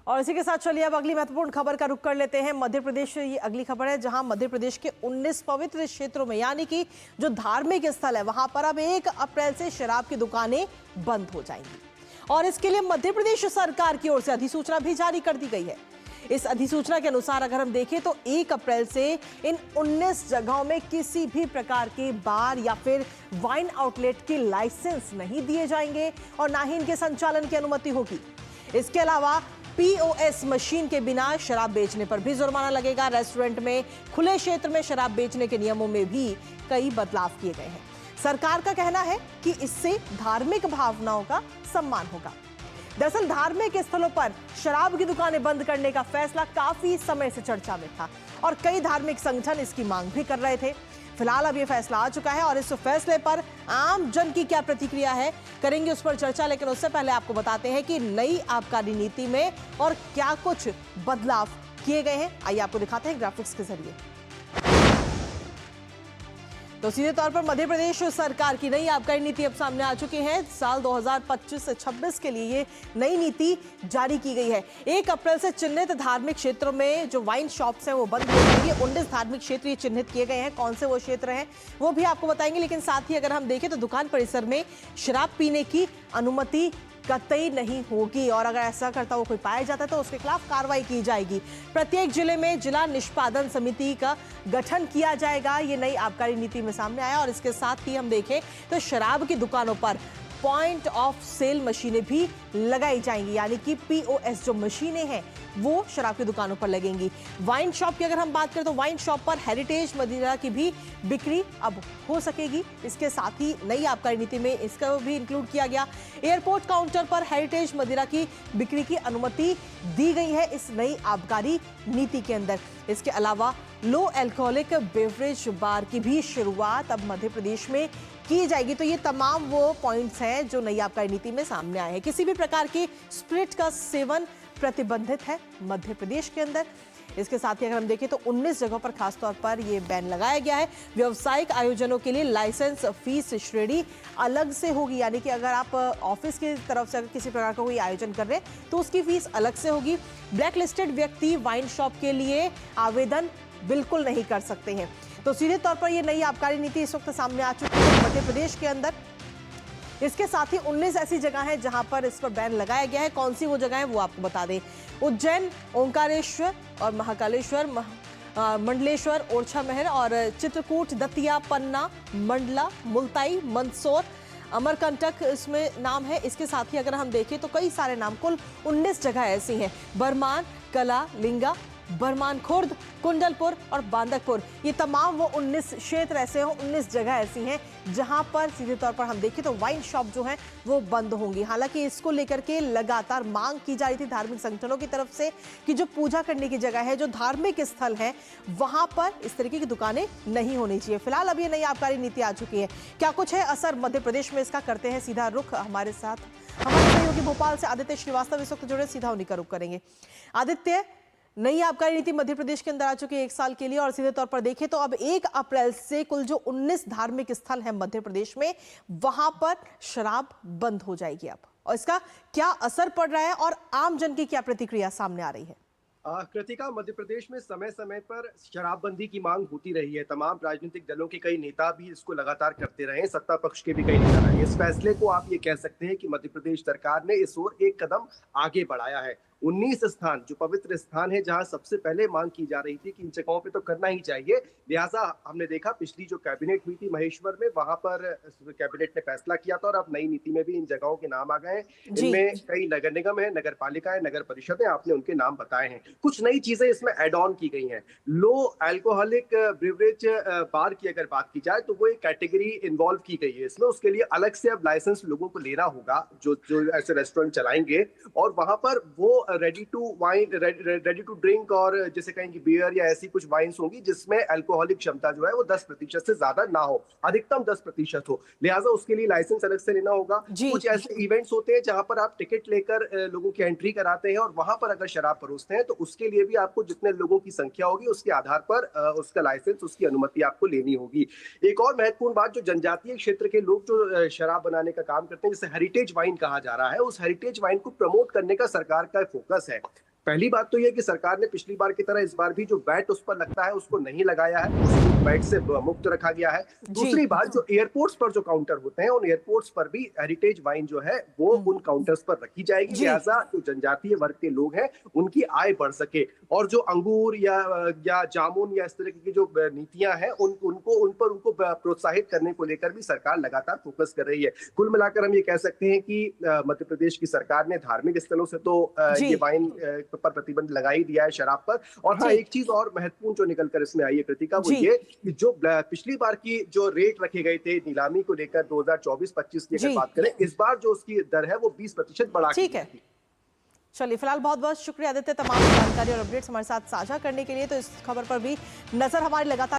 और इसी के साथ चलिए अब अगली महत्वपूर्ण खबर का रुख कर लेते हैं। मध्य प्रदेश से ये अगली खबर है, जहां मध्य प्रदेश के 19 पवित्र क्षेत्रों में यानी कि जो धार्मिक स्थल है वहां पर अब 1 अप्रैल से शराब की दुकानें बंद हो जाएंगी और इसके लिए मध्य प्रदेश सरकार की ओर से अधिसूचना भी जारी कर दी गई है। इस अधिसूचना के अनुसार अगर हम देखें तो 1 अप्रैल से इन 19 जगहों में किसी भी प्रकार के बार या फिर वाइन आउटलेट के लाइसेंस नहीं दिए जाएंगे और ना ही इनके संचालन की अनुमति होगी। इसके अलावा पीओएस मशीन के बिना शराब बेचने पर भी जुर्माना लगेगा। रेस्टोरेंट में खुले क्षेत्र में शराब बेचने के नियमों में भी कई बदलाव किए गए हैं। सरकार का कहना है कि इससे धार्मिक भावनाओं का सम्मान होगा। दरअसल धार्मिक स्थलों पर शराब की दुकानें बंद करने का फैसला काफी समय से चर्चा में था और कई धार्मिक संगठन इसकी मांग भी कर रहे थे। फिलहाल अब यह फैसला आ चुका है और इस फैसले पर आम जन की क्या प्रतिक्रिया है, करेंगे उस पर चर्चा। लेकिन उससे पहले आपको बताते हैं कि नई आबकारी नीति में और क्या कुछ बदलाव किए गए हैं। आइए आपको दिखाते हैं ग्राफिक्स के जरिए। तो सीधे तौर पर मध्य प्रदेश सरकार की नई आबकारी नीति अब सामने आ चुकी है। साल 2025 से 26 के लिए ये नई नीति जारी की गई है। 1 अप्रैल से चिन्हित धार्मिक क्षेत्रों में जो वाइन शॉप्स हैं वो बंद हो जाएंगे। 19 धार्मिक क्षेत्र ये चिन्हित किए गए हैं। कौन से वो क्षेत्र हैं वो भी आपको बताएंगे। लेकिन साथ ही अगर हम देखें तो दुकान परिसर में शराब पीने की अनुमति कतई नहीं होगी और अगर ऐसा करता हुआ कोई पाया जाता है तो उसके खिलाफ कार्रवाई की जाएगी। प्रत्येक जिले में जिला निष्पादन समिति का गठन किया जाएगा। ये नई आबकारी नीति में सामने आया और इसके साथ ही हम देखें तो शराब की दुकानों पर पॉइंट ऑफ सेल मशीनें भी लगाई जाएंगी, यानी कि पीओएस जो मशीनें हैं वो शराब की दुकानों पर लगेंगी। वाइन शॉप की अगर हम बात करें तो वाइन शॉप पर हेरिटेज मदिरा की भी बिक्री अब हो सकेगी। इसके साथ ही नई आबकारी नीति में इसका भी इंक्लूड किया गया। एयरपोर्ट काउंटर पर हेरिटेज मदिरा की बिक्री की अनुमति दी गई है इस नई आबकारी नीति के अंदर। इसके अलावा लो अल्कोहलिक बेवरेज बार की भी शुरुआत अब मध्य प्रदेश में की जाएगी। तो ये तमाम वो पॉइंट्स हैं जो नई आबकारी नीति में सामने आए हैं। किसी भी प्रकार की स्पिरिट का सेवन प्रतिबंधित है मध्य प्रदेश के अंदर। इसके साथ ही अगर हम देखें तो 19 जगहों पर खासतौर पर यह बैन लगाया गया है। व्यावसायिक आयोजनों के लिए लाइसेंस फीस श्रेणी अलग से होगी, यानी कि अगर आप ऑफिस की तरफ से अगर किसी प्रकार का कोई आयोजन कर रहे हैं तो उसकी फीस अलग से होगी। ब्लैक लिस्टेड व्यक्ति वाइन शॉप के लिए आवेदन बिल्कुल नहीं कर सकते हैं। तो सीधे तौर पर यह नई आबकारी नीति इस वक्त सामने आ चुकी है मध्य प्रदेश के अंदर। इसके साथ ही 19 ऐसी जगह हैं जहां पर इस पर बैन लगाया गया है। कौन सी वो जगह है वो आपको बता दें। उज्जैन, ओंकारेश्वर और महाकालेश्वर, मंडलेश्वर, ओरछा महल और चित्रकूट, दतिया, पन्ना, मंडला, मुल्ताई, मंदसौर, अमरकंटक इसमें नाम है। इसके साथ ही अगर हम देखें तो कई सारे नाम, कुल 19 जगह ऐसी हैं। बरमान, कला, लिंगा, बरमान खुर्द, कुंडलपुर और बांदकपुर, ये तमाम वो 19 क्षेत्र ऐसे हैं, 19 जगह ऐसी हैं जहां पर सीधे तौर पर हम देखें तो वाइन शॉप जो हैं वो बंद होंगी। हालांकि इसको लेकर के लगातार मांग की जा रही थी धार्मिक संगठनों की तरफ से कि जो पूजा करने की जगह है, जो धार्मिक स्थल है, वहां पर इस तरीके की दुकानें नहीं होनी चाहिए। फिलहाल अब ये नई आबकारी नीति आ चुकी है। क्या कुछ है असर मध्य प्रदेश में इसका, करते हैं सीधा रुख हमारे साथ। हमारे सहयोगी भोपाल से आदित्य श्रीवास्तव इस वक्त जुड़े, सीधा उन्हीं का रुख करेंगे। आदित्य, नई आबकारी नीति मध्य प्रदेश के अंदर आ चुकी है 1 साल के लिए और सीधे तौर पर देखें तो अब 1 अप्रैल से कुल जो 19 धार्मिक स्थल हैं मध्य प्रदेश में वहां पर शराब बंद हो जाएगी अब, और इसका क्या असर पड़ रहा है और आम जन की क्या प्रतिक्रिया सामने आ रही है? कृतिका, मध्य प्रदेश में समय समय पर शराबबंदी की मांग होती रही है। तमाम राजनीतिक दलों के कई नेता भी इसको लगातार करते रहे, सत्ता पक्ष के भी कई नेता रहे। इस फैसले को आप ये कह सकते हैं कि मध्य प्रदेश सरकार ने इस ओर एक कदम आगे बढ़ाया है। 19 स्थान जो पवित्र स्थान है, जहां सबसे पहले मांग की जा रही थी कि इन जगहों पे तो करना ही चाहिए, लिहाजा हमने देखा पिछली जो कैबिनेट हुई थी महेश्वर में, वहां पर कैबिनेट ने फैसला किया था और अब नई नीति में भी इन जगहों के नाम आ गए हैं। इनमें कई नगर निगम है, नगर पालिका है, नगर परिषद है, आपने उनके नाम बताए हैं। कुछ नई चीजें इसमें एड ऑन की गई हैं। लो अल्कोहलिक ब्रिवरेज बार की अगर बात की जाए तो वो एक कैटेगरी इन्वॉल्व की गई है इसमें। उसके लिए अलग से अब लाइसेंस लोगों को लेना होगा जो ऐसे रेस्टोरेंट चलाएंगे, और वहां पर वो रेडी टू ड्रिंक और जैसे कहेंगे बियर या ऐसी कुछ वाइन्स होंगी जिसमें अल्कोहलिक क्षमता जो है वो 10% से ज्यादा ना हो, अधिकतम 10% हो, लिहाजा उसके लिए लाइसेंस अलग से लेना होगा। कुछ ऐसे इवेंट्स होते हैं जहां पर आप टिकट लेकर लोगों की एंट्री कराते हैं और वहां पर अगर शराब परोसते हैं तो उसके लिए भी आपको जितने लोगों की संख्या होगी उसके आधार पर उसका लाइसेंस, उसकी अनुमति आपको लेनी होगी। एक और महत्वपूर्ण बात, जो जनजातीय क्षेत्र के लोग जो शराब बनाने का काम करते हैं, जिसे हेरिटेज वाइन कहा जा रहा है, उस हेरिटेज वाइन को प्रमोट करने का सरकार का फोकस है। पहली बात तो ये कि सरकार ने पिछली बार की तरह इस बार भी जो वैट उस पर लगता है उसको नहीं लगाया है, उसको वैट से मुक्त रखा गया है। दूसरी बात, जो एयरपोर्ट्स पर जो काउंटर होते हैं उन एयरपोर्ट्स पर भी हेरिटेज वाइन जो है वो उन काउंटर्स पर रखी जाएगी, लिहाजा जो जनजातीय वर्ग के लोग हैं उनकी आय बढ़ सके। और जो अंगूर या जामुन या इस तरह की जो नीतियां हैं उनको प्रोत्साहित करने को लेकर भी सरकार लगातार फोकस कर रही है। कुल मिलाकर हम ये कह सकते हैं कि मध्य प्रदेश की सरकार ने धार्मिक स्थलों से तो ये वाइन पर प्रतिबंध लगा ही दिया है, शराब पर। और हाँ, एक चीज और महत्वपूर्ण जो निकलकर इसमें आई है कृतिका, वो ये कि जो पिछली बार की जो रेट रखे गए थे नीलामी को लेकर 2024-25 की अगर बात करें, इस बार जो उसकी दर है वो 20% बढ़ा दी है। चलिए, फिलहाल बहुत बहुत शुक्रिया आदित्य, तमाम जानकारी और अपडेट्स हमारे साथ साझा करने के लिए। तो इस खबर पर भी नजर हमारी लगातार